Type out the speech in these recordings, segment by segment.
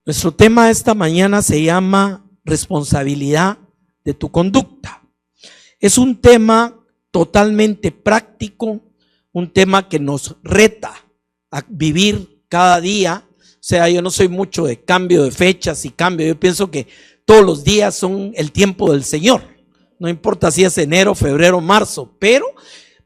Nuestro tema esta mañana se llama responsabilidad de tu conducta. Es un tema totalmente práctico, un tema que nos reta a vivir cada día. O sea, yo no soy mucho de cambio de fechas y cambio. Yo pienso que todos los días son el tiempo del Señor. No importa si es enero, febrero, marzo, pero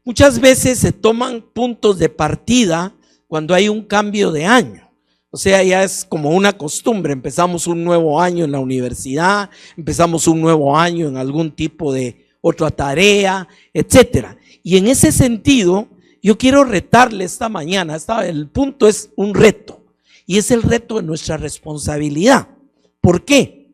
muchas veces se toman puntos de partida cuando hay un cambio de año. O sea, ya es como una costumbre. Empezamos un nuevo año en la universidad, empezamos un nuevo año en algún tipo de otra tarea, etcétera. Y en ese sentido, yo quiero retarle esta mañana. El punto es un reto, y es el reto de nuestra responsabilidad. ¿Por qué?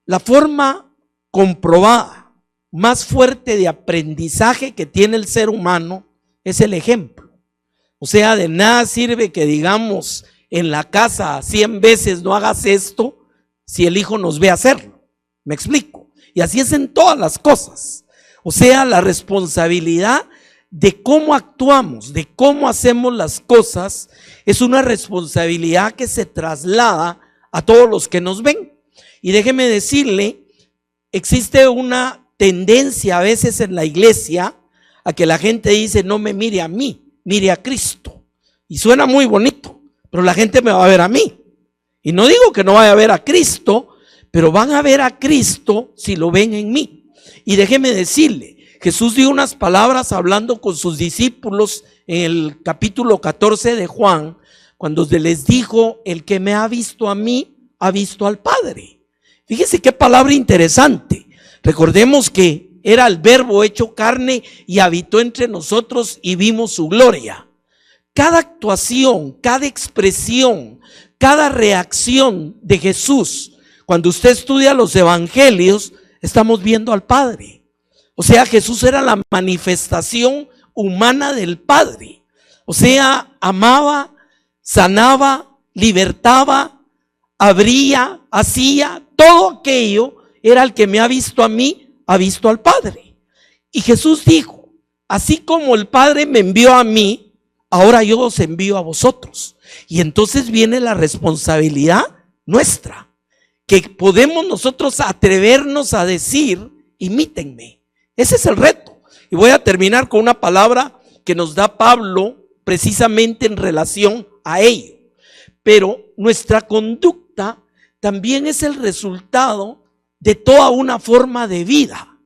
La forma comprobada más fuerte de aprendizaje que tiene el ser humano es el ejemplo. O sea, de nada sirve que digamos en la casa 100 veces no hagas esto si el hijo nos ve hacerlo. ¿Me explico? Y así es en todas las cosas. O sea, la responsabilidad de cómo actuamos, de cómo hacemos las cosas, es una responsabilidad que se traslada a todos los que nos ven. Y déjeme decirle, existe una tendencia a veces en la iglesia a que la gente dice: no me mire a mí, mire a Cristo. Y suena muy bonito, pero la gente me va a ver a mí. Y no digo que no vaya a ver a Cristo, pero van a ver a Cristo si lo ven en mí. Y déjeme decirle, Jesús dio unas palabras hablando con sus discípulos en el capítulo 14 de Juan, cuando les dijo: el que me ha visto a mí, ha visto al Padre. Fíjese qué palabra interesante. Recordemos que era el Verbo hecho carne y habitó entre nosotros y vimos su gloria. Cada actuación, cada expresión, cada reacción de Jesús, cuando usted estudia los evangelios, estamos viendo al Padre. O sea, Jesús era la manifestación humana del Padre. O sea, amaba, sanaba, libertaba, abría, hacía, todo aquello era el que me ha visto a mí, ha visto al Padre. Y Jesús dijo: así como el Padre me envió a mí, ahora yo os envío a vosotros. Y entonces viene la responsabilidad nuestra, que podemos nosotros atrevernos a decir: imítenme. Ese es el reto. Y voy a terminar con una palabra que nos da Pablo precisamente en relación a ello. Pero nuestra conducta también es el resultado de toda una forma de vida.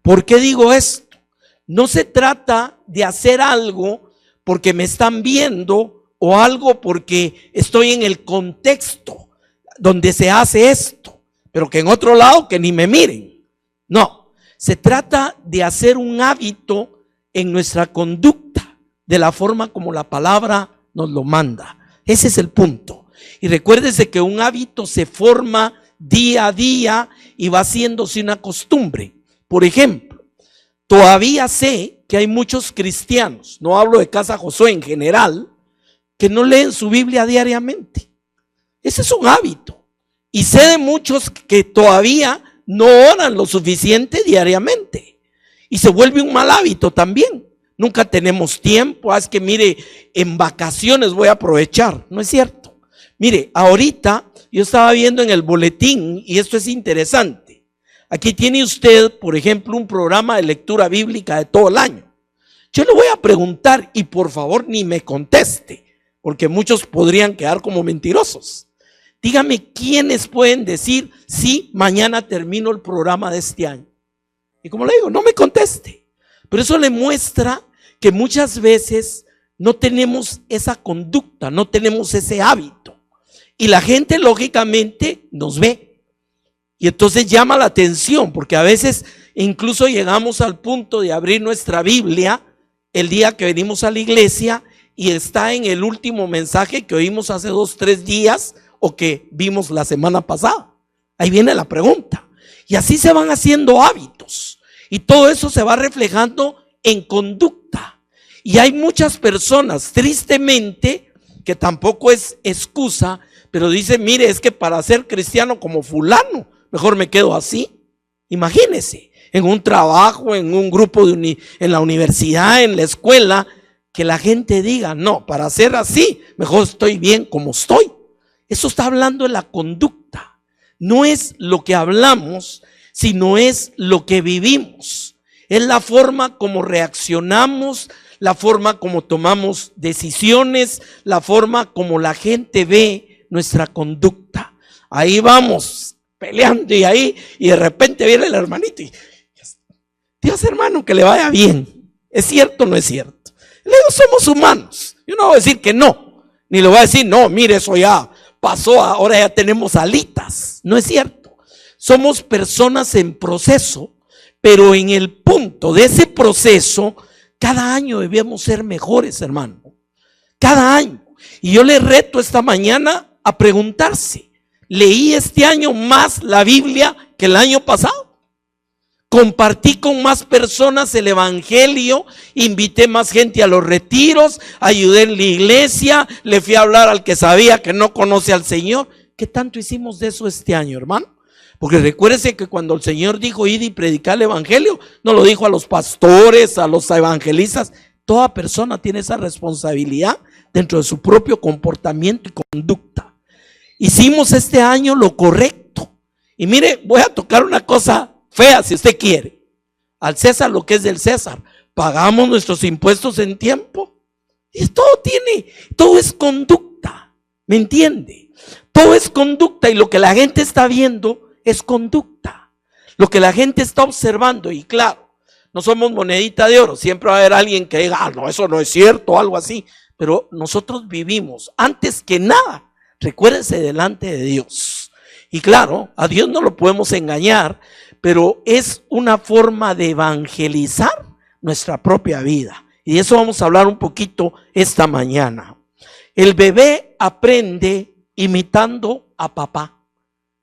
¿Por qué digo esto? No se trata de hacer algo porque me están viendo o algo porque estoy en el contexto donde se hace esto, pero que en otro lado que ni me miren. No, se trata de hacer un hábito en nuestra conducta de la forma como la palabra nos lo manda. Ese es el punto. Y recuérdese que un hábito se forma día a día y va haciéndose una costumbre. Por ejemplo, todavía sé que hay muchos cristianos, no hablo de Casa Josué en general, que no leen su Biblia diariamente. Ese es un hábito. Y sé de muchos que todavía no oran lo suficiente diariamente. Y se vuelve un mal hábito también. Nunca tenemos tiempo. Es que mire, en vacaciones voy a aprovechar. No es cierto. Mire, ahorita yo estaba viendo en el boletín, y esto es interesante. Aquí tiene usted, por ejemplo, un programa de lectura bíblica de todo el año. Yo le voy a preguntar, y por favor ni me conteste, porque muchos podrían quedar como mentirosos. Dígame quiénes pueden decir: sí, mañana termino el programa de este año. Y como le digo, no me conteste. Pero eso le muestra que muchas veces no tenemos esa conducta, no tenemos ese hábito. Y la gente lógicamente nos ve. Y entonces llama la atención, porque a veces incluso llegamos al punto de abrir nuestra Biblia el día que venimos a la iglesia y está en el último mensaje que oímos hace 2, 3 días o que vimos la semana pasada. Ahí viene la pregunta. Y así se van haciendo hábitos. Y todo eso se va reflejando en conducta. Y hay muchas personas, tristemente, que tampoco es excusa, pero dice: mire, es que para ser cristiano como fulano, mejor me quedo así. Imagínese, en un trabajo, en un grupo en la universidad, en la escuela, que la gente diga: no, para ser así, mejor estoy bien como estoy. Eso está hablando de la conducta. No es lo que hablamos, sino es lo que vivimos. Es la forma como reaccionamos, la forma como tomamos decisiones, la forma como la gente ve nuestra conducta. Ahí vamos peleando y de repente viene el hermanito y Dios, hermano, que le vaya bien. ¿Es cierto o no es cierto? Le digo, somos humanos. Yo no voy a decir que no, ni le voy a decir, no, mire, eso ya pasó, ahora ya tenemos alitas. No es cierto. Somos personas en proceso, pero en el punto de ese proceso, cada año debemos ser mejores, hermano. Cada año. Y yo le reto esta mañana a preguntarse, ¿leí este año más la Biblia que el año pasado? Compartí con más personas el evangelio, invité más gente a los retiros, ayudé en la iglesia, le fui a hablar al que sabía que no conoce al Señor. ¿Qué tanto hicimos de eso este año, hermano? Porque recuérdense que cuando el Señor dijo id y predicar el evangelio, no lo dijo a los pastores, a los evangelistas. Toda persona tiene esa responsabilidad dentro de su propio comportamiento y conducta. Hicimos este año lo correcto. Y mire, voy a tocar una cosa fea si usted quiere. Al César lo que es del César. Pagamos nuestros impuestos en tiempo. Y todo es conducta. ¿Me entiende? Todo es conducta y lo que la gente está viendo es conducta. Lo que la gente está observando, y claro, no somos monedita de oro. Siempre va a haber alguien que diga, no, eso no es cierto, o algo así. Pero nosotros vivimos, antes que nada, recuérdense, delante de Dios. Y claro, a Dios no lo podemos engañar, pero es una forma de evangelizar nuestra propia vida. Y de eso vamos a hablar un poquito esta mañana. El bebé aprende imitando a papá.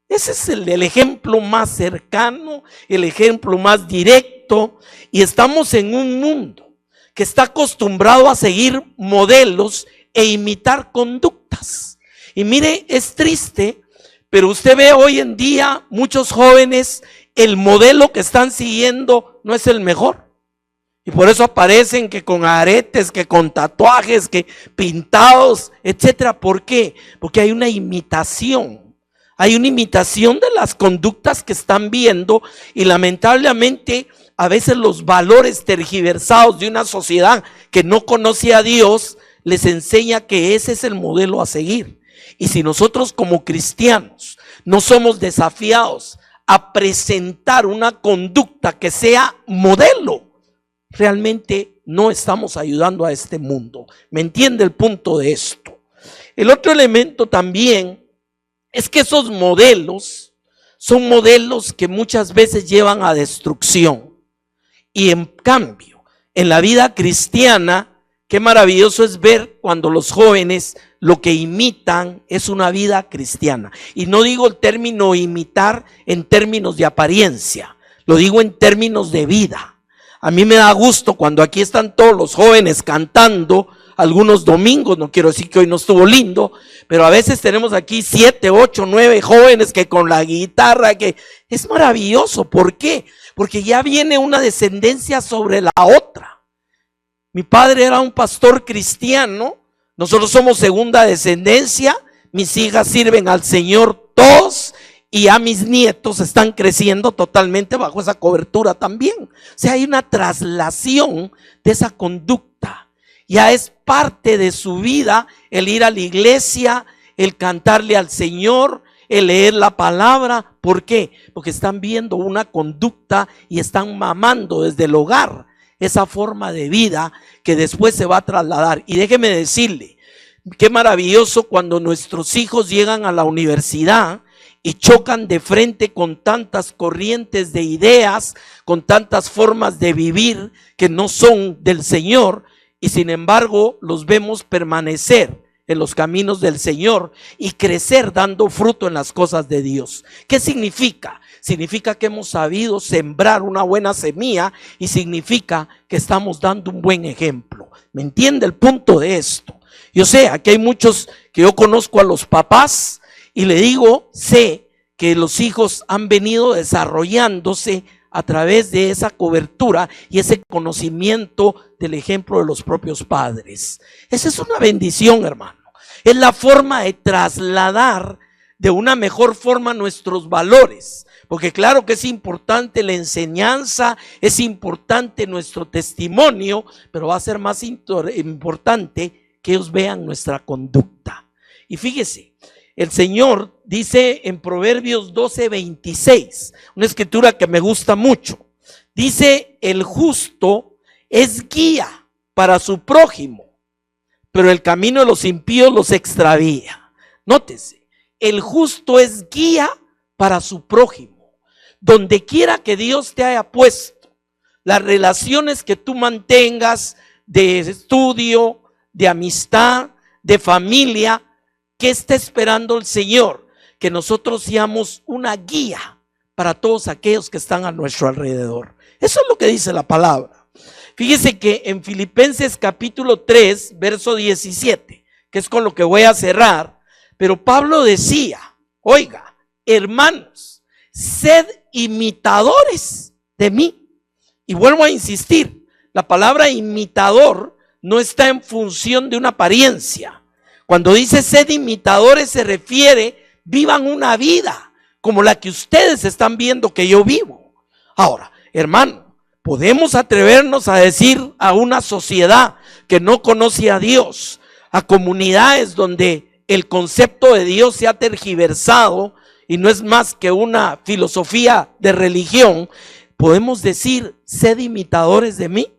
Ese es el ejemplo más cercano, el ejemplo más directo. Y estamos en un mundo que está acostumbrado a seguir modelos e imitar conductas. Y mire, es triste, pero usted ve hoy en día muchos jóvenes, el modelo que están siguiendo no es el mejor. Y por eso aparecen que con aretes, que con tatuajes, que pintados, etcétera. ¿Por qué? Porque hay una imitación. Hay una imitación de las conductas que están viendo y lamentablemente a veces los valores tergiversados de una sociedad que no conoce a Dios les enseña que ese es el modelo a seguir. Y si nosotros como cristianos no somos desafiados a presentar una conducta que sea modelo, realmente no estamos ayudando a este mundo. ¿Me entiende el punto de esto? El otro elemento también es que esos modelos son modelos que muchas veces llevan a destrucción. Y en cambio, en la vida cristiana, qué maravilloso es ver cuando los jóvenes lo que imitan es una vida cristiana. Y no digo el término imitar en términos de apariencia, lo digo en términos de vida. A mí me da gusto cuando aquí están todos los jóvenes cantando. Algunos domingos, no quiero decir que hoy no estuvo lindo, pero a veces tenemos aquí 7, 8, 9 jóvenes que con la guitarra, que es maravilloso. ¿Por qué? Porque ya viene una descendencia sobre la otra. Mi padre era un pastor cristiano, nosotros somos segunda descendencia, mis hijas sirven al Señor todos y a mis nietos están creciendo totalmente bajo esa cobertura también. O sea, hay una traslación de esa conducta. Ya es parte de su vida el ir a la iglesia, el cantarle al Señor, el leer la palabra. ¿Por qué? Porque están viendo una conducta y están mamando desde el hogar esa forma de vida que después se va a trasladar. Y déjeme decirle, qué maravilloso cuando nuestros hijos llegan a la universidad y chocan de frente con tantas corrientes de ideas, con tantas formas de vivir que no son del Señor. Y sin embargo los vemos permanecer en los caminos del Señor y crecer dando fruto en las cosas de Dios. ¿Qué significa? Significa que hemos sabido sembrar una buena semilla y significa que estamos dando un buen ejemplo. ¿Me entiende el punto de esto? Yo sé, aquí hay muchos que yo conozco a los papás y le digo, sé que los hijos han venido desarrollándose a través de esa cobertura y ese conocimiento del ejemplo de los propios padres. Esa es una bendición, hermano. Es la forma de trasladar de una mejor forma nuestros valores. Porque claro que es importante la enseñanza, es importante nuestro testimonio, pero va a ser más importante que ellos vean nuestra conducta. Y fíjese, el Señor dice en Proverbios 12:26, una escritura que me gusta mucho. Dice: el justo es guía para su prójimo, pero el camino de los impíos los extravía. Nótese, el justo es guía para su prójimo. Donde quiera que Dios te haya puesto, las relaciones que tú mantengas de estudio, de amistad, de familia, ¿qué está esperando el Señor? Que nosotros seamos una guía para todos aquellos que están a nuestro alrededor. Eso es lo que dice la palabra. Fíjese que en Filipenses capítulo 3, verso 17, que es con lo que voy a cerrar, pero Pablo decía: oiga, hermanos, sed imitadores de mí. Y vuelvo a insistir, la palabra imitador no está en función de una apariencia. Cuando dice sed imitadores, se refiere: vivan una vida como la que ustedes están viendo que yo vivo. Ahora, hermano, podemos atrevernos a decir a una sociedad que no conoce a Dios, a comunidades donde el concepto de Dios se ha tergiversado y no es más que una filosofía de religión, podemos decir: sed imitadores de mí.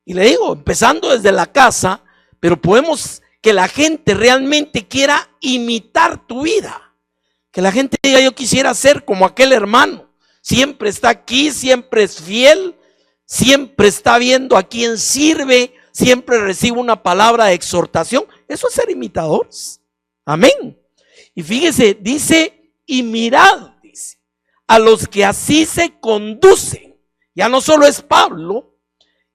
Y le digo, empezando desde la casa, pero podemos que la gente realmente quiera imitar tu vida. Que la gente diga: yo quisiera ser como aquel hermano. Siempre está aquí, siempre es fiel, siempre está viendo a quién sirve, siempre recibe una palabra de exhortación. Eso es ser imitadores. Amén. Y fíjese, dice: y mirad, dice, a los que así se conducen. Ya no solo es Pablo,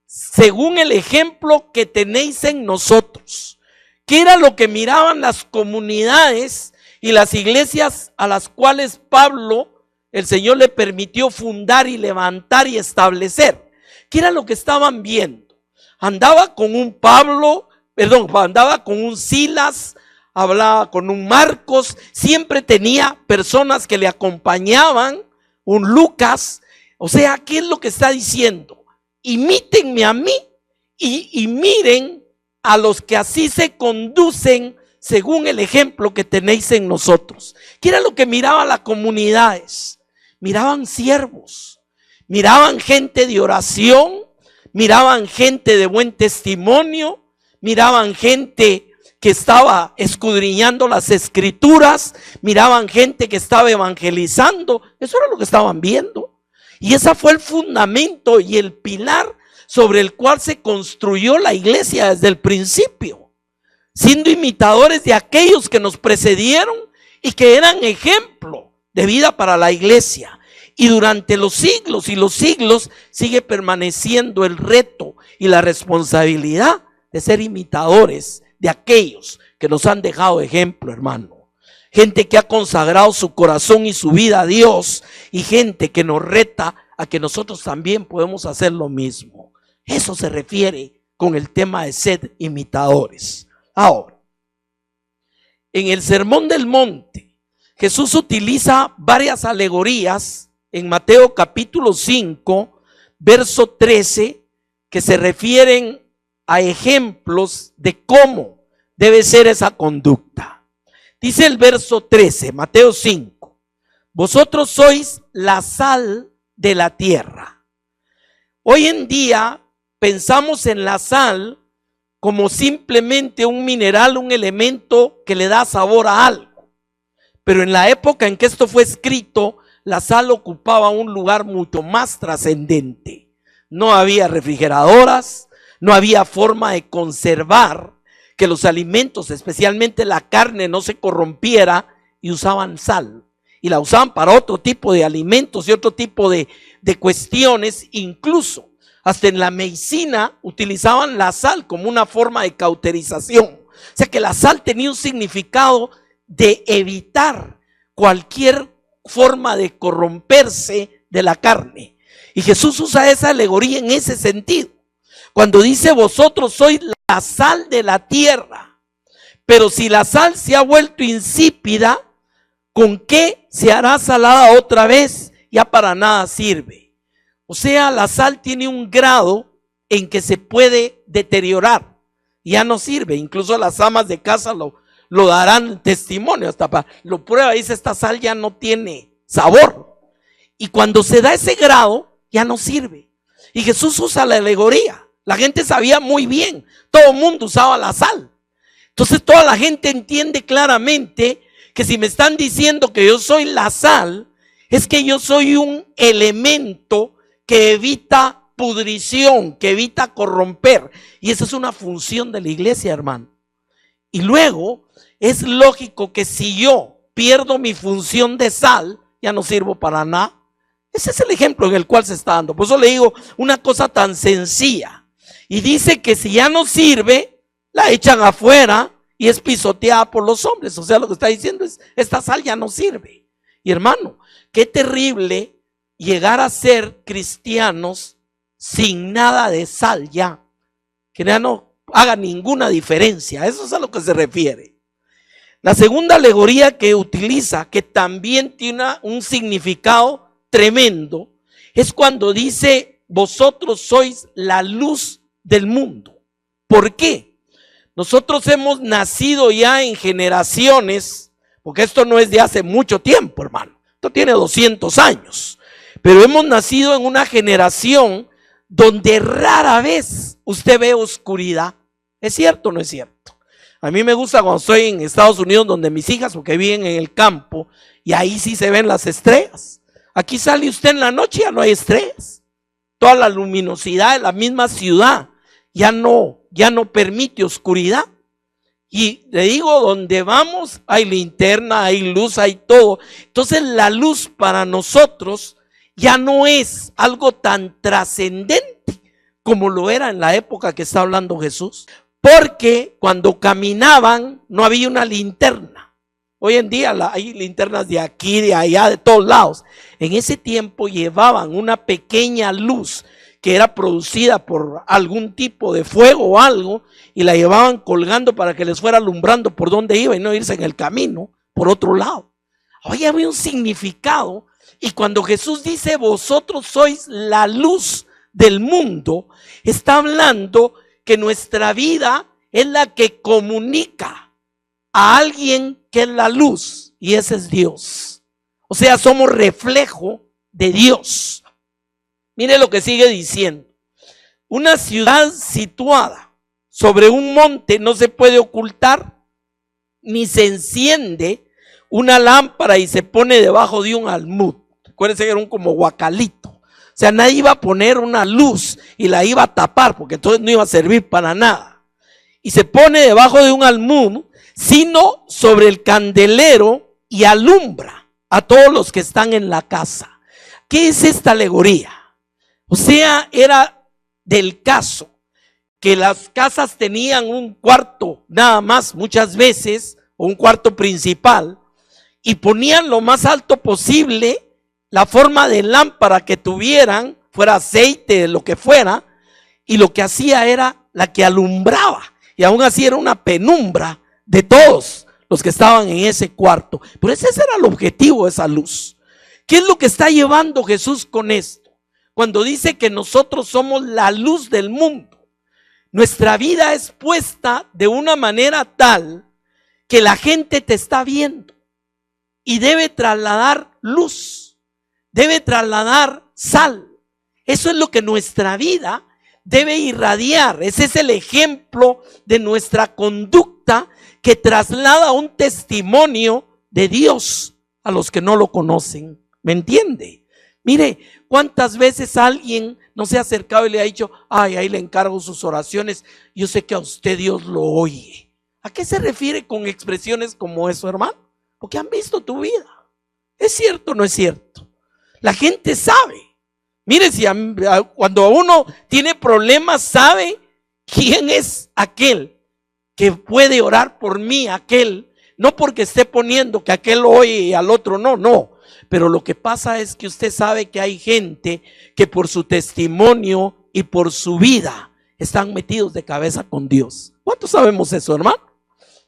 según el ejemplo que tenéis en nosotros. ¿Qué era lo que miraban las comunidades y las iglesias a las cuales Pablo, el Señor le permitió fundar y levantar y establecer? ¿Qué era lo que estaban viendo? Andaba con un andaba con un Silas, hablaba con un Marcos, siempre tenía personas que le acompañaban, un Lucas. O sea, ¿qué es lo que está diciendo? Imítenme a mí y miren a los que así se conducen según el ejemplo que tenéis en nosotros. ¿Qué era lo que miraban las comunidades? Miraban siervos, miraban gente de oración, miraban gente de buen testimonio, miraban gente que estaba escudriñando las escrituras, miraban gente que estaba evangelizando. Eso era lo que estaban viendo. Y ese fue el fundamento y el pilar sobre el cual se construyó la iglesia desde el principio, siendo imitadores de aquellos que nos precedieron y que eran ejemplo de vida para la iglesia. Y durante los siglos y los siglos sigue permaneciendo el reto y la responsabilidad de ser imitadores de aquellos que nos han dejado ejemplo, hermano. Gente que ha consagrado su corazón y su vida a Dios, y gente que nos reta a que nosotros también podemos hacer lo mismo. Eso se refiere con el tema de sed imitadores. Ahora, en el Sermón del Monte, Jesús utiliza varias alegorías en Mateo capítulo 5, verso 13, que se refieren a ejemplos de cómo debe ser esa conducta. Dice el verso 13, Mateo 5: vosotros sois la sal de la tierra. Hoy en día pensamos en la sal como simplemente un mineral, un elemento que le da sabor a algo. Pero en la época en que esto fue escrito, la sal ocupaba un lugar mucho más trascendente. No había refrigeradoras, no había forma de conservar que los alimentos, especialmente la carne, no se corrompiera, y usaban sal. Y la usaban para otro tipo de alimentos y otro tipo de cuestiones. Incluso hasta en la medicina utilizaban la sal como una forma de cauterización. O sea que la sal tenía un significado de evitar cualquier forma de corromperse de la carne. Y Jesús usa esa alegoría en ese sentido. Cuando dice: vosotros sois la sal de la tierra, Pero si la sal se ha vuelto insípida, ¿con qué se hará salada otra vez? Ya para nada sirve. O sea, la sal tiene un grado en que se puede deteriorar. Ya no sirve. Incluso las amas de casa lo darán testimonio. Hasta lo prueba y dice, esta sal ya no tiene sabor. Y cuando se da ese grado, ya no sirve. Y Jesús usa la alegoría. La gente sabía muy bien. Todo el mundo usaba la sal. Entonces toda la gente entiende claramente que si me están diciendo que yo soy la sal, es que yo soy un elemento que evita pudrición, que evita corromper. Y esa es una función de la iglesia, hermano. Y luego es lógico que si yo pierdo mi función de sal, ya no sirvo para nada. Ese es el ejemplo en el cual se está dando. Por eso le digo una cosa tan sencilla. Y dice que si ya no sirve, la echan afuera y es pisoteada por los hombres. O sea, lo que está diciendo es, esta sal ya no sirve. Y hermano, qué terrible llegar a ser cristianos sin nada de sal ya. Que ya no haga ninguna diferencia. Eso es a lo que se refiere. La segunda alegoría que utiliza, que también tiene un significado tremendo, es cuando dice, vosotros sois la luz del mundo. ¿Por qué? Nosotros hemos nacido ya en generaciones, porque esto no es de hace mucho tiempo, hermano. Esto tiene 200 años. Pero hemos nacido en una generación donde rara vez usted ve oscuridad. ¿Es cierto o no es cierto? A mí me gusta cuando estoy en Estados Unidos, donde mis hijas, porque viven en el campo, y ahí sí se ven las estrellas. Aquí sale usted en la noche y ya no hay estrellas. Toda la luminosidad de la misma ciudad ya no permite oscuridad. Y le digo, donde vamos hay linterna, hay luz, hay todo. Entonces la luz para nosotros ya no es algo tan trascendente como lo era en la época que está hablando Jesús. Porque cuando caminaban no había una linterna. Hoy en día hay linternas de aquí, de allá, de todos lados. En ese tiempo llevaban una pequeña luz que era producida por algún tipo de fuego o algo, y la llevaban colgando para que les fuera alumbrando por donde iba y no irse en el camino por otro lado. Hoy había un significado, y cuando Jesús dice vosotros sois la luz del mundo, está hablando que nuestra vida es la que comunica a alguien que es la luz, y ese es Dios. O sea, somos reflejo de Dios. Mire lo que sigue diciendo. Una ciudad situada sobre un monte no se puede ocultar, ni se enciende una lámpara y se pone debajo de un almud. Recuérdense que era un como guacalito. O sea, nadie iba a poner una luz y la iba a tapar, porque entonces no iba a servir para nada. Y se pone debajo de un almud, sino sobre el candelero, y alumbra a todos los que están en la casa. ¿Qué es esta alegoría? O sea, era del caso que las casas tenían un cuarto nada más, muchas veces, o un cuarto principal, y ponían lo más alto posible la forma de lámpara que tuvieran, fuera aceite, lo que fuera, y lo que hacía era la que alumbraba, y aún así era una penumbra de todos los que estaban en ese cuarto. Pero ese era el objetivo de esa luz. ¿Qué es lo que está llevando Jesús con esto? Cuando dice que nosotros somos la luz del mundo, nuestra vida es puesta de una manera tal que la gente te está viendo y debe trasladar luz, debe trasladar sal. Eso es lo que nuestra vida debe irradiar. Ese es el ejemplo de nuestra conducta que traslada un testimonio de Dios a los que no lo conocen. ¿Me entiende? Mire, ¿cuántas veces alguien no se ha acercado y le ha dicho, ay, ahí le encargo sus oraciones, yo sé que a usted Dios lo oye? ¿A qué se refiere con expresiones como eso, hermano? Porque han visto tu vida. ¿Es cierto o no es cierto? La gente sabe. Mire, si cuando uno tiene problemas, sabe quién es aquel que puede orar por mí, aquel, no porque esté poniendo que aquel lo oye y al otro no. Pero lo que pasa es que usted sabe que hay gente que por su testimonio y por su vida están metidos de cabeza con Dios. ¿Cuántos sabemos eso, hermano?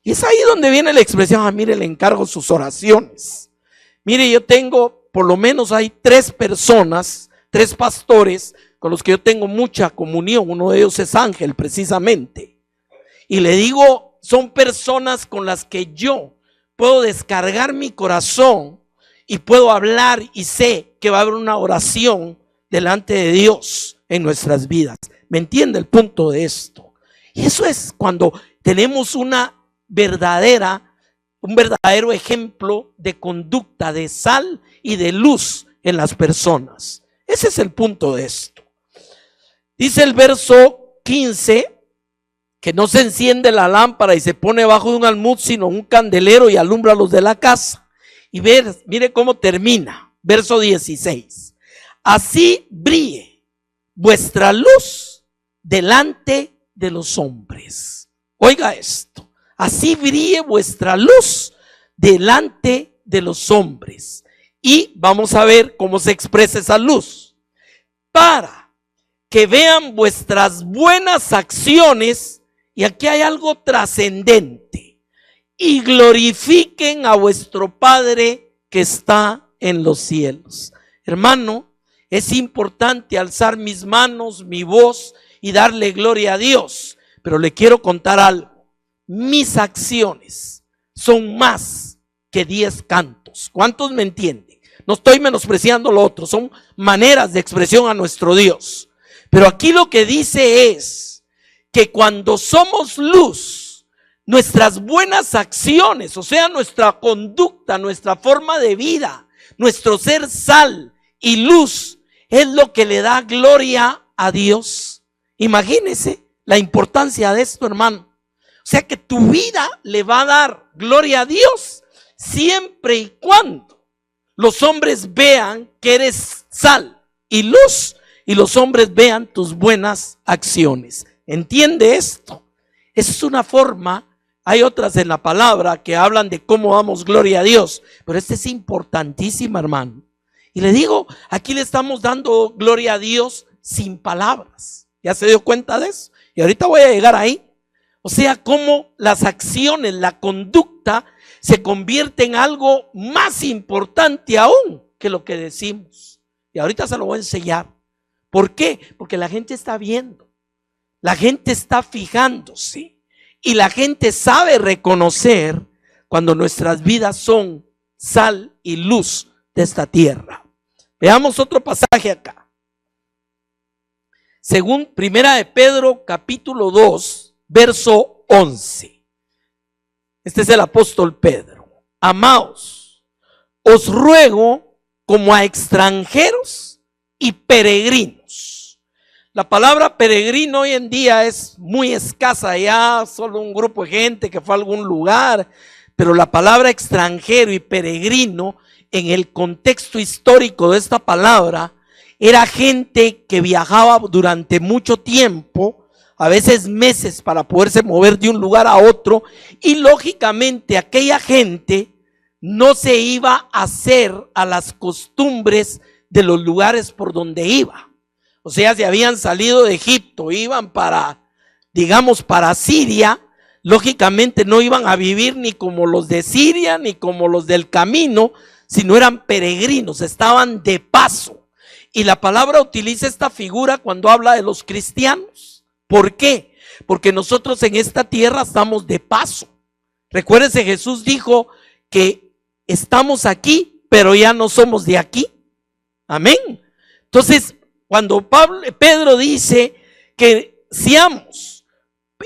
Y es ahí donde viene la expresión, mire, le encargo sus oraciones. Mire, yo tengo, por lo menos hay 3 personas, 3 pastores con los que yo tengo mucha comunión. Uno de ellos es Ángel, precisamente. Y le digo, son personas con las que yo puedo descargar mi corazón y puedo hablar, y sé que va a haber una oración delante de Dios en nuestras vidas. ¿Me entiende el punto de esto? Y eso es cuando tenemos un verdadero ejemplo de conducta, de sal y de luz en las personas. Ese es el punto de esto. Dice el verso 15, que no se enciende la lámpara y se pone bajo de un almud, sino un candelero, y alumbra a los de la casa. Y mire cómo termina, verso 16. Así brille vuestra luz delante de los hombres. Oiga esto, así brille vuestra luz delante de los hombres. Y vamos a ver cómo se expresa esa luz. Para que vean vuestras buenas acciones, y aquí hay algo trascendente, y glorifiquen a vuestro Padre que está en los cielos. Hermano, es importante alzar mis manos, mi voz y darle gloria a Dios, pero le quiero contar algo. Mis acciones son más que 10 cantos. ¿Cuántos me entienden? No estoy menospreciando lo otro, son maneras de expresión a nuestro Dios. Pero aquí lo que dice es que cuando somos luz, nuestras buenas acciones, o sea, nuestra conducta, nuestra forma de vida, nuestro ser sal y luz, es lo que le da gloria a Dios. Imagínese la importancia de esto, hermano. O sea que tu vida le va a dar gloria a Dios siempre y cuando los hombres vean que eres sal y luz, y los hombres vean tus buenas acciones. ¿Entiende esto? Esa es una forma. Hay otras en la palabra que hablan de cómo damos gloria a Dios, pero esta es importantísima, hermano. Y le digo, aquí le estamos dando gloria a Dios sin palabras. ¿Ya se dio cuenta de eso? Y ahorita voy a llegar ahí. O sea, cómo las acciones, la conducta se convierte en algo más importante aún que lo que decimos. Y ahorita se lo voy a enseñar. ¿Por qué? Porque la gente está viendo, la gente está fijándose, y la gente sabe reconocer cuando nuestras vidas son sal y luz de esta tierra. Veamos otro pasaje acá. Según Primera de Pedro, capítulo 2, verso 11. Este es el apóstol Pedro. Amaos, os ruego como a extranjeros y peregrinos. La palabra peregrino hoy en día es muy escasa, ya solo un grupo de gente que fue a algún lugar, pero la palabra extranjero y peregrino en el contexto histórico de esta palabra era gente que viajaba durante mucho tiempo, a veces meses, para poderse mover de un lugar a otro, y lógicamente aquella gente no se iba a hacer a las costumbres de los lugares por donde iba. O sea, si habían salido de Egipto, iban para, digamos, para Siria, lógicamente no iban a vivir ni como los de Siria, ni como los del camino, sino eran peregrinos, estaban de paso. Y la palabra utiliza esta figura cuando habla de los cristianos. ¿Por qué? Porque nosotros en esta tierra estamos de paso. Recuérdense, Jesús dijo que estamos aquí, pero ya no somos de aquí. Amén. Entonces, cuando Pedro dice que seamos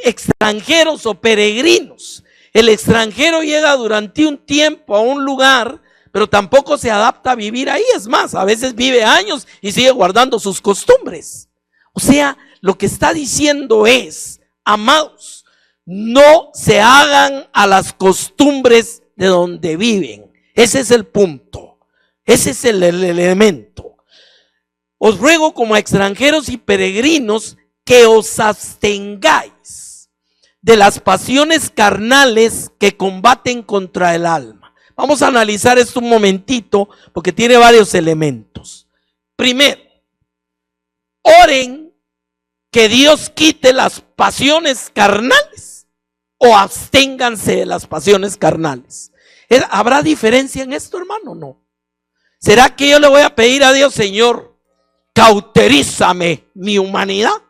extranjeros o peregrinos, el extranjero llega durante un tiempo a un lugar, pero tampoco se adapta a vivir ahí. Es más, a veces vive años y sigue guardando sus costumbres. O sea, lo que está diciendo es, amados, no se hagan a las costumbres de donde viven. Ese es el punto. Ese es el elemento. Os ruego como a extranjeros y peregrinos que os abstengáis de las pasiones carnales que combaten contra el alma. Vamos a analizar esto un momentito porque tiene varios elementos. Primero, oren que Dios quite las pasiones carnales. o absténganse de las pasiones carnales. ¿Habrá diferencia en esto, hermano? No. ¿Será que yo le voy a pedir a Dios, Señor, cauterízame mi humanidad?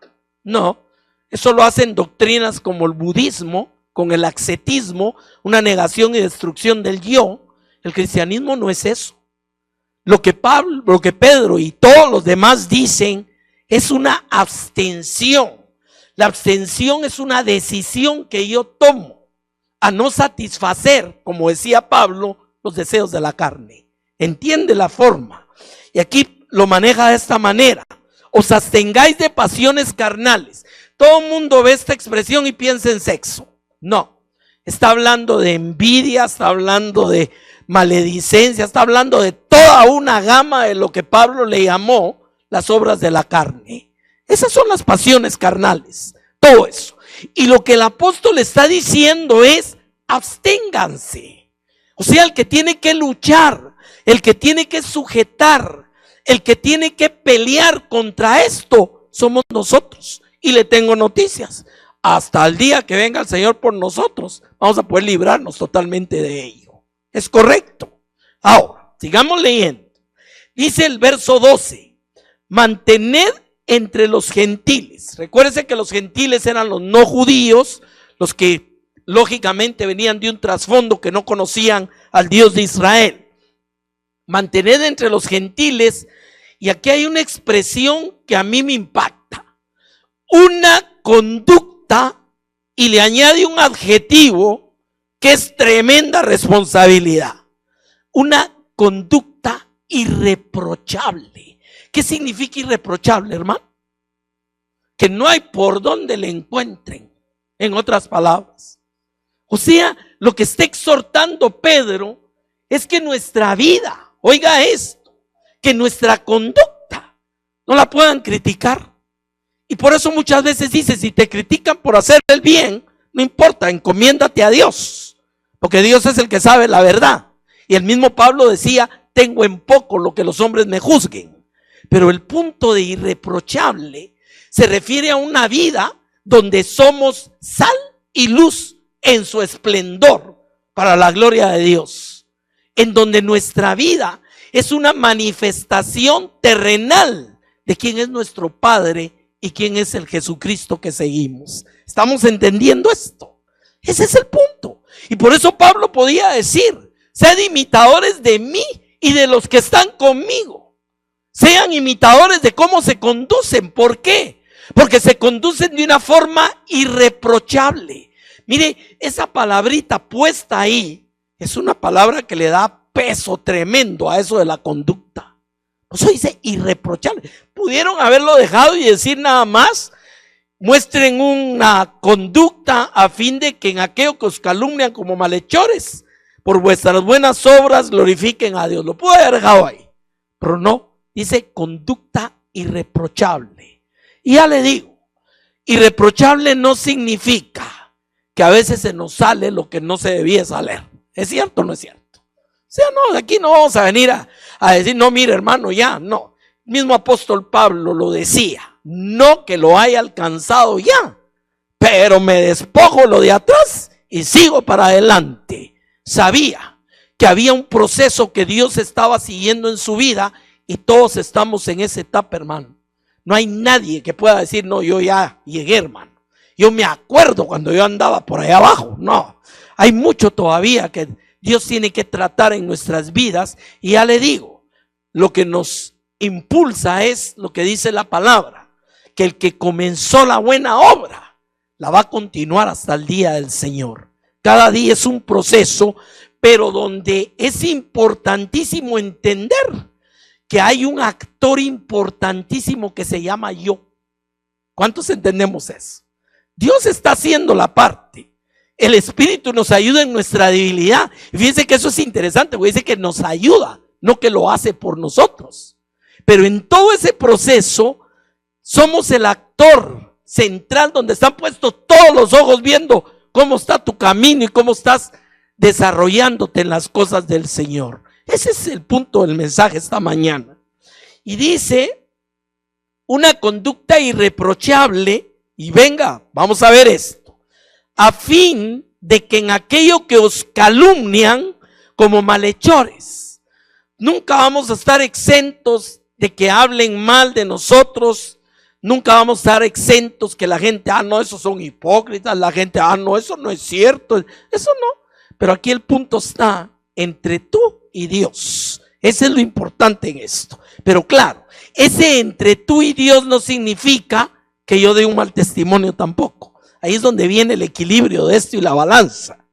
No, eso lo hacen doctrinas como el budismo, con el ascetismo, una negación y destrucción del yo. El cristianismo no es eso. Lo que Pedro y todos los demás dicen es una abstención. La abstención es una decisión que yo tomo a no satisfacer, como decía Pablo, los deseos de la carne. ¿Entiende la forma? Y aquí lo maneja de esta manera: os abstengáis de pasiones carnales. Todo el mundo ve esta expresión y piensa en sexo. No, está hablando de envidia, está hablando de maledicencia, está hablando de toda una gama de lo que Pablo le llamó las obras de la carne. Esas son las pasiones carnales, todo eso. Y lo que el apóstol está diciendo es: absténganse. O sea, el que tiene que luchar, el que tiene que sujetar, el que tiene que pelear contra esto somos nosotros. Y le tengo noticias: hasta el día que venga el Señor por nosotros, vamos a poder librarnos totalmente de ello. Es correcto. Ahora, sigamos leyendo. Dice el verso 12: mantened entre los gentiles. Recuérdense que los gentiles eran los no judíos, los que lógicamente venían de un trasfondo que no conocían al Dios de Israel. Mantened entre los gentiles, y aquí hay una expresión que a mí me impacta: una conducta, y le añade un adjetivo que es tremenda responsabilidad: una conducta irreprochable. ¿Qué significa irreprochable, hermano? Que no hay por donde le encuentren, en otras palabras. O sea, lo que está exhortando Pedro es que nuestra vida, oiga esto, que nuestra conducta no la puedan criticar. Y por eso muchas veces dice: si te critican por hacer el bien, no importa, encomiéndate a Dios, porque Dios es el que sabe la verdad. Y el mismo Pablo decía: tengo en poco lo que los hombres me juzguen. Pero el punto de irreprochable se refiere a una vida donde somos sal y luz en su esplendor para la gloria de Dios, en donde nuestra vida es una manifestación terrenal de quién es nuestro Padre y quién es el Jesucristo que seguimos. ¿Estamos entendiendo esto? Ese es el punto. Y por eso Pablo podía decir: sed imitadores de mí y de los que están conmigo. Sean imitadores de cómo se conducen. ¿Por qué? Porque se conducen de una forma irreprochable. Mire, esa palabrita puesta ahí es una palabra que le da peso tremendo a eso de la conducta. Eso dice irreprochable. Pudieron haberlo dejado y decir nada más: muestren una conducta a fin de que en aquello que os calumnian como malhechores, por vuestras buenas obras glorifiquen a Dios. Lo pudo haber dejado ahí, pero no. Dice conducta irreprochable. Y ya le digo, irreprochable no significa que a veces se nos sale lo que no se debía salir. ¿Es cierto o no es cierto? O sea, no, aquí no vamos a venir a decir: no, mire, hermano, ya, no. El mismo apóstol Pablo lo decía: no que lo haya alcanzado ya, pero me despojo lo de atrás y sigo para adelante. Sabía que había un proceso que Dios estaba siguiendo en su vida. Y todos estamos en esa etapa, hermano. No hay nadie que pueda decir: no, yo ya llegué, hermano. Yo me acuerdo cuando yo andaba por allá abajo. No, hay mucho todavía que Dios tiene que tratar en nuestras vidas. Y ya le digo, lo que nos impulsa es lo que dice la palabra: que el que comenzó la buena obra la va a continuar hasta el día del Señor. Cada día es un proceso, pero donde es importantísimo entender que hay un actor importantísimo que se llama yo. ¿Cuántos entendemos eso? Dios está haciendo la parte. El Espíritu nos ayuda en nuestra debilidad. Y fíjense que eso es interesante, porque dice que nos ayuda, no que lo hace por nosotros. Pero en todo ese proceso somos el actor central donde están puestos todos los ojos viendo cómo está tu camino y cómo estás desarrollándote en las cosas del Señor. Ese es el punto del mensaje esta mañana. Y dice: una conducta irreprochable. Y venga, vamos a ver esto: a fin de que en aquello que os calumnian como malhechores. Nunca vamos a estar exentos de que hablen mal de nosotros. Nunca vamos a estar exentos que la gente, no, esos son hipócritas. La gente, no, eso no es cierto. Eso no. Pero aquí el punto está entre tú y Dios. Ese es lo importante en esto. Pero claro, ese entre tú y Dios no significa que yo dé un mal testimonio tampoco. Ahí es donde viene el equilibrio de esto y la balanza.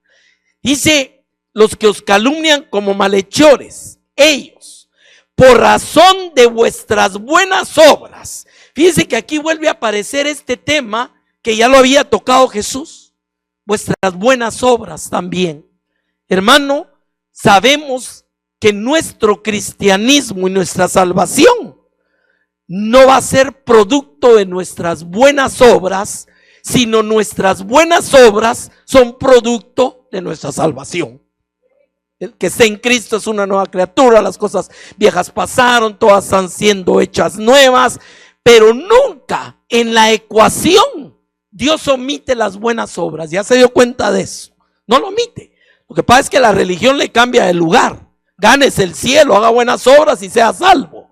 Dice, los que os calumnian como malhechores, ellos, por razón de vuestras buenas obras. Fíjense que aquí vuelve a aparecer este tema que ya lo había tocado Jesús. Vuestras buenas obras también. Hermano, sabemos que nuestro cristianismo y nuestra salvación no va a ser producto de nuestras buenas obras, sino nuestras buenas obras son producto de nuestra salvación. El que está en Cristo es una nueva criatura, las cosas viejas pasaron, todas están siendo hechas nuevas, pero nunca en la ecuación Dios omite las buenas obras. Ya se dio cuenta de eso, no lo omite. Lo que pasa es que la religión le cambia de lugar. Gánese el cielo, haga buenas obras y sea salvo.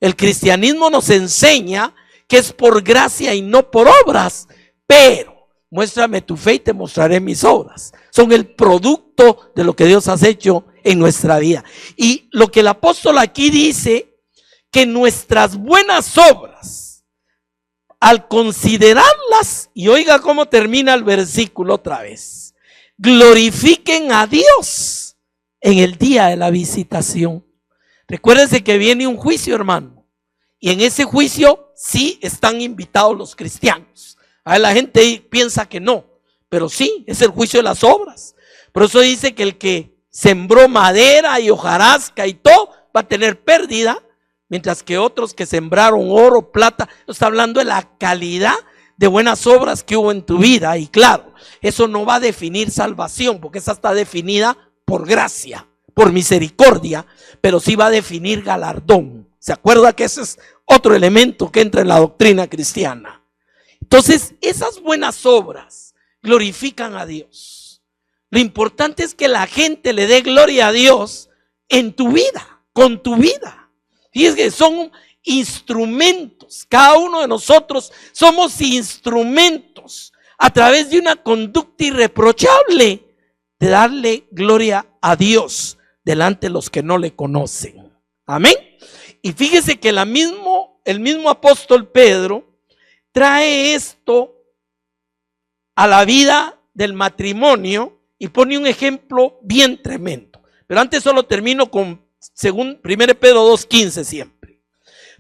El cristianismo nos enseña que es por gracia y no por obras, pero muéstrame tu fe y te mostraré mis obras. Son el producto de lo que Dios ha hecho en nuestra vida. Y lo que el apóstol aquí dice, que nuestras buenas obras, al considerarlas, y oiga cómo termina el versículo otra vez, glorifiquen a Dios en el día de la visitación. Recuérdense que viene un juicio, hermano, y en ese juicio sí están invitados los cristianos. A ver, la gente piensa que no, pero sí, es el juicio de las obras. Por eso dice que el que sembró madera y hojarasca y todo va a tener pérdida, mientras que otros que sembraron oro, plata, está hablando de la calidad de buenas obras que hubo en tu vida. Y claro, eso no va a definir salvación, porque esa está definida por gracia, por misericordia, pero sí va a definir galardón. ¿Se acuerda que ese es otro elemento que entra en la doctrina cristiana? Entonces, esas buenas obras glorifican a Dios. Lo importante es que la gente le dé gloria a Dios en tu vida, con tu vida. Fíjense que son instrumentos. Cada uno de nosotros somos instrumentos a través de una conducta irreprochable de darle gloria a Dios delante de los que no le conocen. Amén. Y fíjese que el mismo apóstol Pedro trae esto a la vida del matrimonio y pone un ejemplo bien tremendo. Pero antes solo termino con según 1 Pedro 2:15 siempre.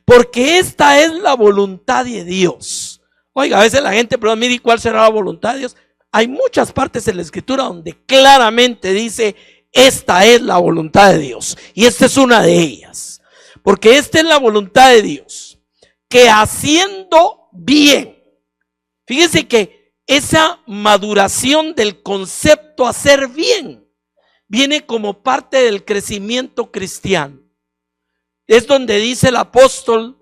Porque esta es la voluntad de Dios. Oiga, a veces la gente pregunta, mire, ¿cuál será la voluntad de Dios? Hay muchas partes en la escritura donde claramente dice, esta es la voluntad de Dios. Y esta es una de ellas. Porque esta es la voluntad de Dios, que haciendo bien. Fíjense que esa maduración del concepto hacer bien viene como parte del crecimiento cristiano. Es donde dice el apóstol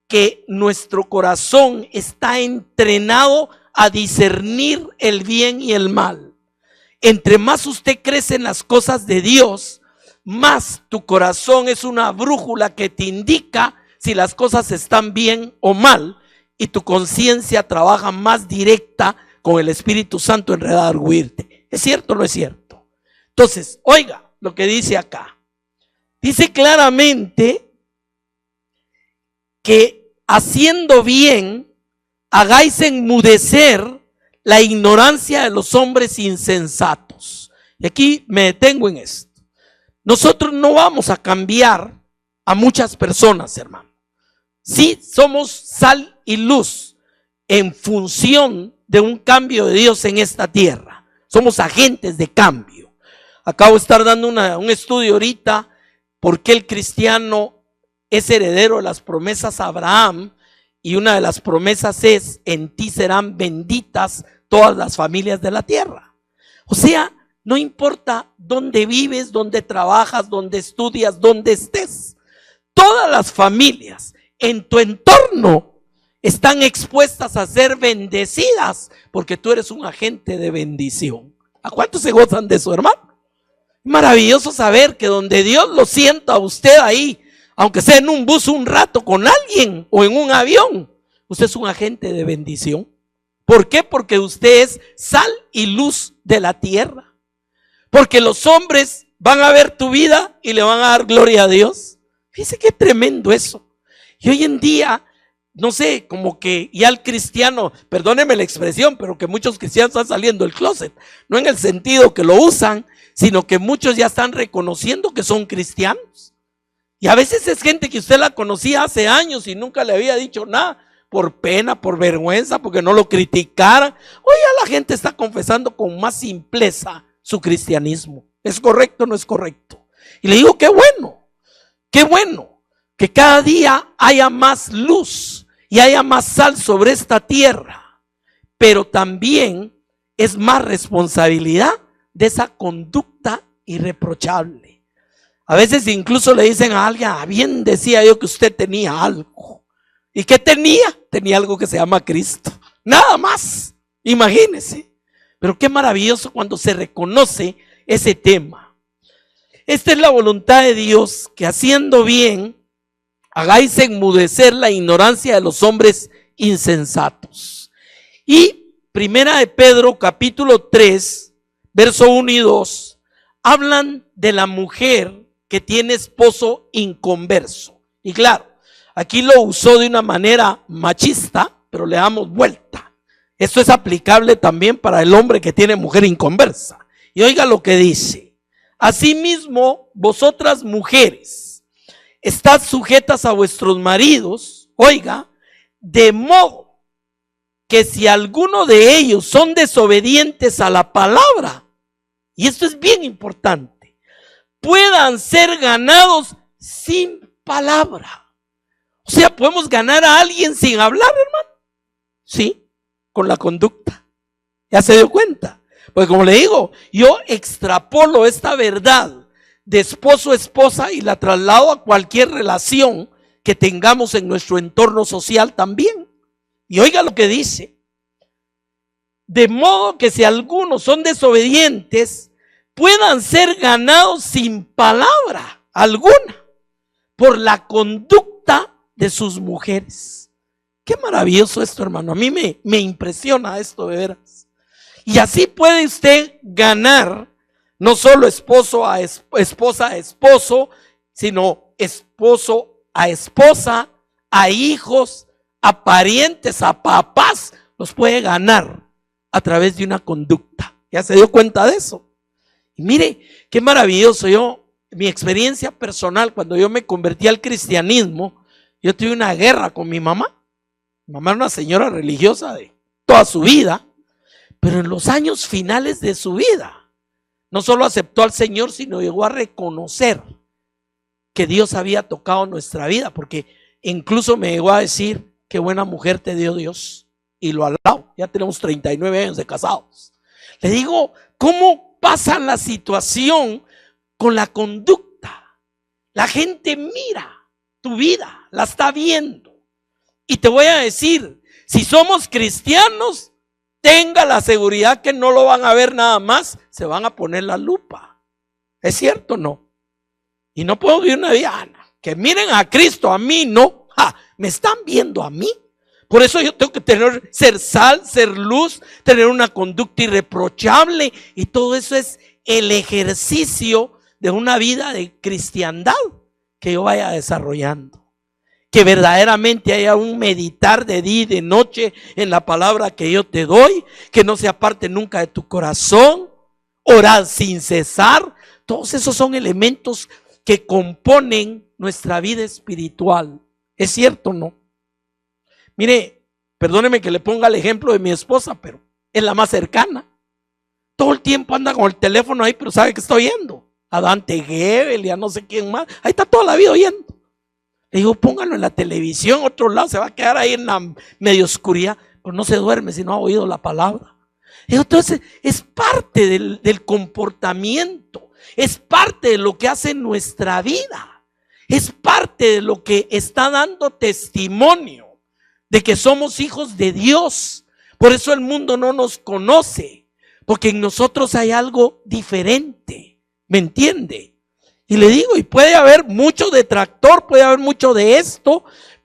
que nuestro corazón está entrenado a discernir el bien y el mal. Entre más usted crece en las cosas de Dios, más tu corazón es una brújula que te indica si las cosas están bien o mal, y tu conciencia trabaja más directa con el Espíritu Santo en redarguirte. ¿Es cierto o no es cierto? Entonces, oiga lo que dice acá. Dice claramente que haciendo bien, hagáis enmudecer la ignorancia de los hombres insensatos. Y aquí me detengo en esto. Nosotros no vamos a cambiar a muchas personas, hermano. Sí, somos sal y luz en función de un cambio de Dios en esta tierra. Somos agentes de cambio. Acabo de estar dando un estudio ahorita, por qué el cristiano es heredero de las promesas a Abraham, y una de las promesas es, en ti serán benditas todas las familias de la tierra. O sea, no importa dónde vives, dónde trabajas, dónde estudias, dónde estés. Todas las familias en tu entorno están expuestas a ser bendecidas porque tú eres un agente de bendición. ¿A cuántos se gozan de eso, hermano? Maravilloso saber que donde Dios lo sienta a usted ahí, aunque sea en un bus un rato con alguien o en un avión, usted es un agente de bendición. ¿Por qué? Porque usted es sal y luz de la tierra. Porque los hombres van a ver tu vida y le van a dar gloria a Dios. Fíjese qué tremendo eso. Y hoy en día, no sé, como que ya el cristiano, perdóneme la expresión, pero que muchos cristianos están saliendo del closet. No en el sentido que lo usan, sino que muchos ya están reconociendo que son cristianos. Y a veces es gente que usted la conocía hace años y nunca le había dicho nada, por pena, por vergüenza, porque no lo criticaran. Hoy ya la gente está confesando con más simpleza su cristianismo. ¿Es correcto o no es correcto? Y le digo, qué bueno que cada día haya más luz y haya más sal sobre esta tierra, pero también es más responsabilidad de esa conducta irreprochable. A veces incluso le dicen a alguien, bien decía yo que usted tenía algo. ¿Y qué tenía? Tenía algo que se llama Cristo. Nada más. Imagínese. Pero qué maravilloso cuando se reconoce ese tema. Esta es la voluntad de Dios, que haciendo bien, hagáis enmudecer la ignorancia de los hombres insensatos. Y Primera de Pedro, capítulo 3, verso 1 y 2, hablan de la mujer que tiene esposo inconverso. Y claro, aquí lo usó de una manera machista, pero le damos vuelta. Esto es aplicable también para el hombre que tiene mujer inconversa. Y oiga lo que dice: asimismo, vosotras mujeres, estad sujetas a vuestros maridos, oiga, de modo que si alguno de ellos son desobedientes a la palabra, y esto es bien importante, puedan ser ganados sin palabra. O sea, podemos ganar a alguien sin hablar, hermano. Sí, con la conducta. ¿Ya se dio cuenta? Pues como le digo, yo extrapolo esta verdad de esposo a esposa y la traslado a cualquier relación que tengamos en nuestro entorno social también. Y oiga lo que dice: de modo que si algunos son desobedientes, puedan ser ganados sin palabra alguna por la conducta de sus mujeres. Qué maravilloso esto, hermano. A mí me impresiona esto de veras. Y así puede usted ganar no solo esposa a esposo, sino esposo a esposa, a hijos, a parientes, a papás. Los puede ganar a través de una conducta. ¿Ya se dio cuenta de eso? Y mire, qué maravilloso. Mi experiencia personal, cuando yo me convertí al cristianismo, yo tuve una guerra con mi mamá. Mi mamá era una señora religiosa de toda su vida, pero en los años finales de su vida, no solo aceptó al Señor, sino llegó a reconocer que Dios había tocado nuestra vida, porque incluso me llegó a decir: qué buena mujer te dio Dios. Y lo alabo. Ya tenemos 39 años de casados. Le digo, ¿cómo pasa la situación con la conducta? La gente mira tu vida, la está viendo. Y te voy a decir, si somos cristianos, tenga la seguridad que no lo van a ver nada más, se van a poner la lupa. ¿Es cierto o no? Y no puedo vivir una vida que miren a Cristo, a mí no. Me están viendo a mí. Por eso yo tengo que ser sal, ser luz, tener una conducta irreprochable, y todo eso es el ejercicio de una vida de cristiandad que yo vaya desarrollando. Que verdaderamente haya un meditar de día y de noche en la palabra que yo te doy, que no se aparte nunca de tu corazón, orar sin cesar. Todos esos son elementos que componen nuestra vida espiritual. ¿Es cierto o no? Mire, perdóneme que le ponga el ejemplo de mi esposa, pero es la más cercana. Todo el tiempo anda con el teléfono ahí, pero sabe que está oyendo a Dante Gebel y a no sé quién más. Ahí está toda la vida oyendo. Le digo, póngalo en la televisión, otro lado, se va a quedar ahí en la medio oscuridad. Pues no se duerme si no ha oído la palabra. Entonces es parte del comportamiento, es parte de lo que hace nuestra vida, es parte de lo que está dando testimonio de que somos hijos de Dios. Por eso el mundo no nos conoce, porque en nosotros hay algo diferente, ¿me entiende? Y le digo, y puede haber mucho detractor, puede haber mucho de esto,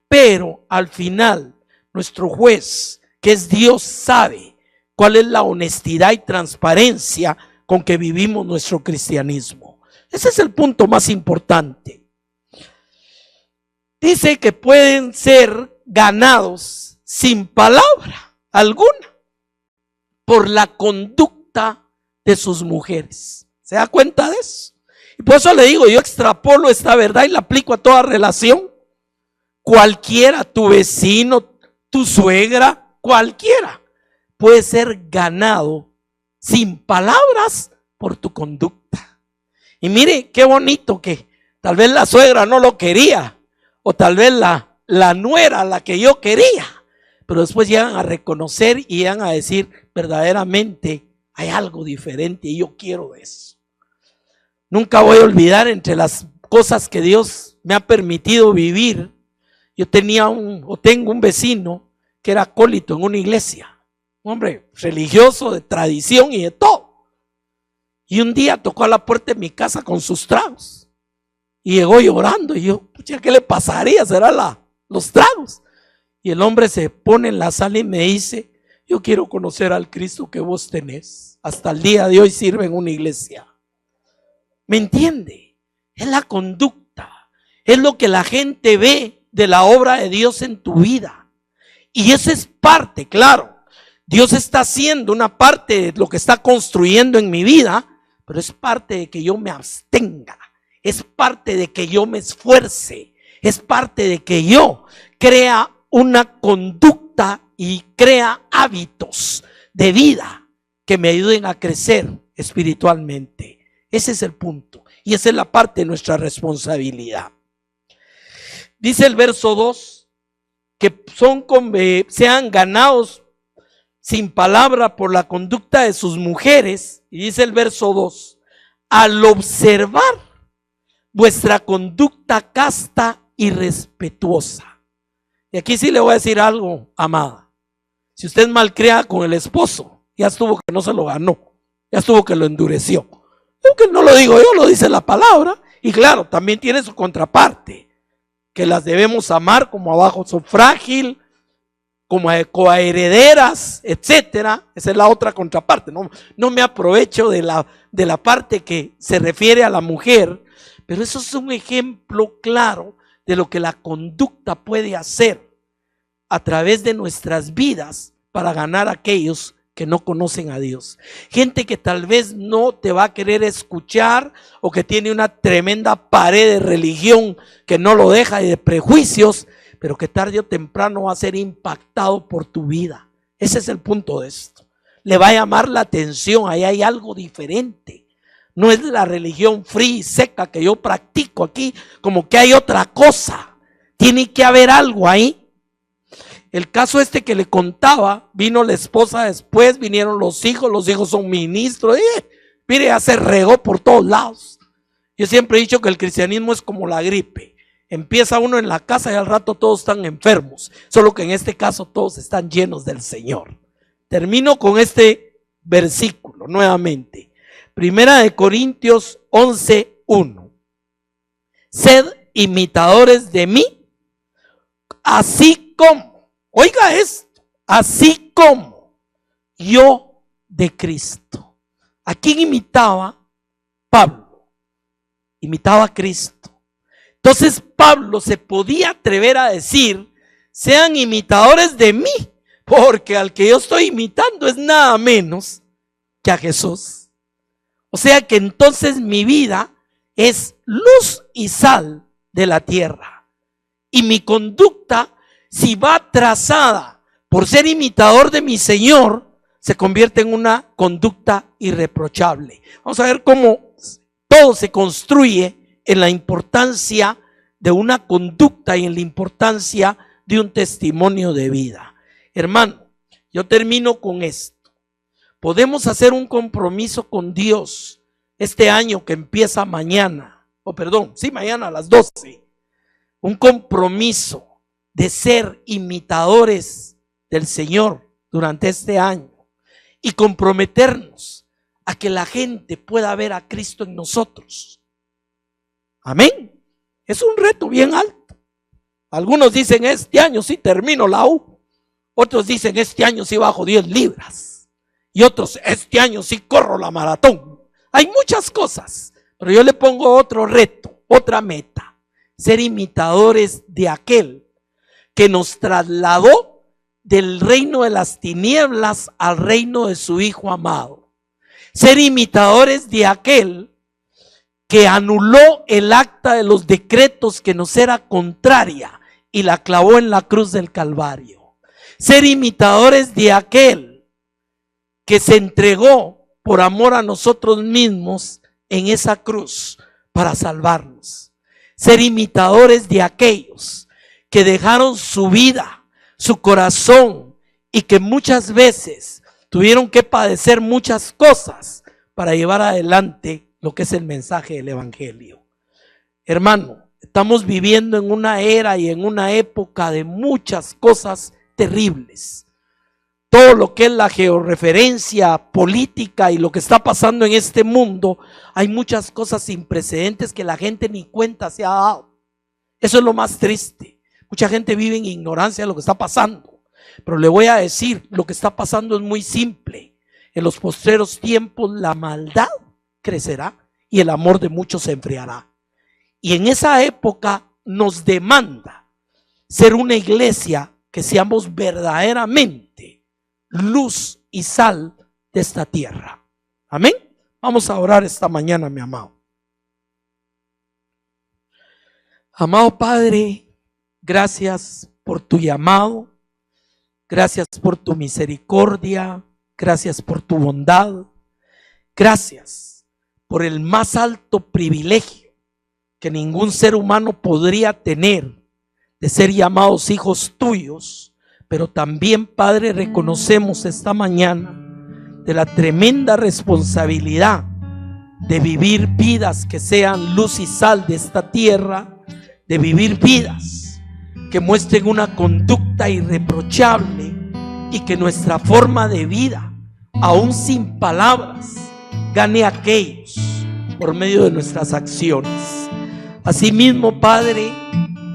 pero al final nuestro juez, que es Dios, sabe cuál es la honestidad y transparencia con que vivimos nuestro cristianismo. Ese es el punto más importante. Dice que pueden ser ganados sin palabra alguna por la conducta de sus mujeres. ¿Se da cuenta de eso? Y por eso le digo, yo extrapolo esta verdad y la aplico a toda relación. Cualquiera, tu vecino, tu suegra, cualquiera puede ser ganado sin palabras por tu conducta. Y mire qué bonito que tal vez la suegra no lo quería, o tal vez la nuera la que yo quería, pero después llegan a reconocer y llegan a decir, verdaderamente hay algo diferente y yo quiero eso. Nunca voy a olvidar, entre las cosas que Dios me ha permitido vivir, yo tengo un vecino que era acólito en una iglesia, un hombre religioso, de tradición y de todo. Y un día tocó a la puerta de mi casa con sus tragos y llegó llorando, y yo, pucha, ¿qué le pasaría? ¿Será los tragos? Y el hombre se pone en la sala y me dice, yo quiero conocer al Cristo que vos tenés. Hasta el día de hoy sirve en una iglesia. ¿Me entiende? Es la conducta, es lo que la gente ve de la obra de Dios en tu vida. Y eso es parte, claro, Dios está haciendo una parte de lo que está construyendo en mi vida, pero es parte de que yo me abstenga, es parte de que yo me esfuerce, es parte de que yo crea una conducta y crea hábitos de vida que me ayuden a crecer espiritualmente. Ese es el punto, y esa es la parte de nuestra responsabilidad. Dice el verso 2 que sean ganados sin palabra por la conducta de sus mujeres. Y dice el verso 2, al observar vuestra conducta casta y respetuosa. Y aquí sí le voy a decir algo, amada. Si usted es malcriada con el esposo, ya estuvo que no se lo ganó, ya estuvo que lo endureció. Aunque no lo digo yo, lo dice la palabra. Y claro, también tiene su contraparte, que las debemos amar como abajo son frágil, como coherederas, etcétera. Esa es la otra contraparte. No me aprovecho de la parte que se refiere a la mujer, pero eso es un ejemplo claro de lo que la conducta puede hacer a través de nuestras vidas para ganar a aquellos que no conocen a Dios. Gente que tal vez no te va a querer escuchar, o que tiene una tremenda pared de religión que no lo deja, y de prejuicios, pero que tarde o temprano va a ser impactado por tu vida. Ese es el punto de esto. Le va a llamar la atención, ahí hay algo diferente. No es la religión fría y seca que yo practico aquí, como que hay otra cosa. Tiene que haber algo ahí. El caso este que le contaba, vino la esposa después, vinieron los hijos son ministros, mire, ya se regó por todos lados. Yo siempre he dicho que el cristianismo es como la gripe. Empieza uno en la casa y al rato todos están enfermos, solo que en este caso todos están llenos del Señor. Termino con este versículo nuevamente. Primera de Corintios 11:1. Sed imitadores de mí, así como, oiga esto, así como yo de Cristo. ¿A quién imitaba Pablo? Imitaba a Cristo. Entonces Pablo se podía atrever a decir, sean imitadores de mí, porque al que yo estoy imitando es nada menos que a Jesús. O sea que entonces mi vida es luz y sal de la tierra. Y mi conducta, si va trazada por ser imitador de mi Señor, se convierte en una conducta irreprochable. Vamos a ver cómo todo se construye en la importancia de una conducta y en la importancia de un testimonio de vida. Hermano, yo termino con esto. Podemos hacer un compromiso con Dios este año que empieza mañana, mañana a las 12. Un compromiso de ser imitadores del Señor durante este año y comprometernos a que la gente pueda ver a Cristo en nosotros. Amén. Es un reto bien alto. Algunos dicen, este año sí termino la U. Otros dicen, este año sí bajo 10 libras. Y otros, este año sí corro la maratón. Hay muchas cosas, pero yo le pongo otro reto, otra meta: ser imitadores de aquel que nos trasladó del reino de las tinieblas al reino de su Hijo amado. Ser imitadores de aquel que anuló el acta de los decretos que nos era contraria y la clavó en la cruz del Calvario. Ser imitadores de aquel que se entregó por amor a nosotros mismos en esa cruz para salvarnos. Ser imitadores de aquellos que dejaron su vida, su corazón, y que muchas veces tuvieron que padecer muchas cosas para llevar adelante lo que es el mensaje del Evangelio. Hermano, estamos viviendo en una era y en una época de muchas cosas terribles. Todo lo que es la georreferencia política y lo que está pasando en este mundo, hay muchas cosas sin precedentes que la gente ni cuenta se ha dado. Eso es lo más triste. Mucha gente vive en ignorancia de lo que está pasando. Pero le voy a decir, lo que está pasando es muy simple. En los postreros tiempos la maldad crecerá y el amor de muchos se enfriará. Y en esa época nos demanda ser una iglesia que seamos verdaderamente luz y sal de esta tierra. Amén. Vamos a orar esta mañana, mi amado. Amado Padre, gracias por tu llamado, gracias por tu misericordia, gracias por tu bondad, gracias por el más alto privilegio que ningún ser humano podría tener de ser llamados hijos tuyos. Pero también, Padre, reconocemos esta mañana de la tremenda responsabilidad de vivir vidas que sean luz y sal de esta tierra, de vivir vidas que muestren una conducta irreprochable y que nuestra forma de vida, aún sin palabras, gane a aquellos por medio de nuestras acciones. Asimismo, Padre,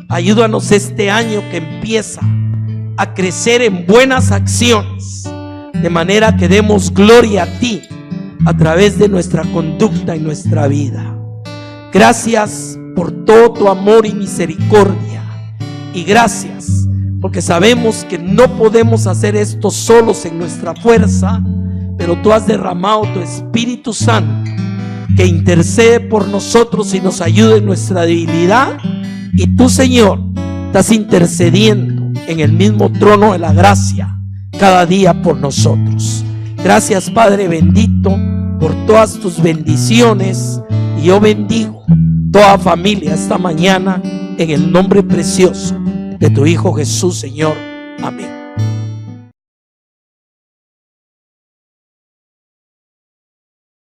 ayúdanos este año que empieza a crecer en buenas acciones, de manera que demos gloria a ti a través de nuestra conducta y nuestra vida. Gracias por todo tu amor y misericordia, y gracias porque sabemos que no podemos hacer esto solos en nuestra fuerza, pero tú has derramado tu Espíritu Santo que intercede por nosotros y nos ayuda en nuestra debilidad, y tú, Señor, estás intercediendo en el mismo trono de la gracia cada día por nosotros. Gracias, Padre bendito, por todas tus bendiciones, y yo bendigo toda familia esta mañana en el nombre precioso de tu Hijo Jesús, Señor. Amén.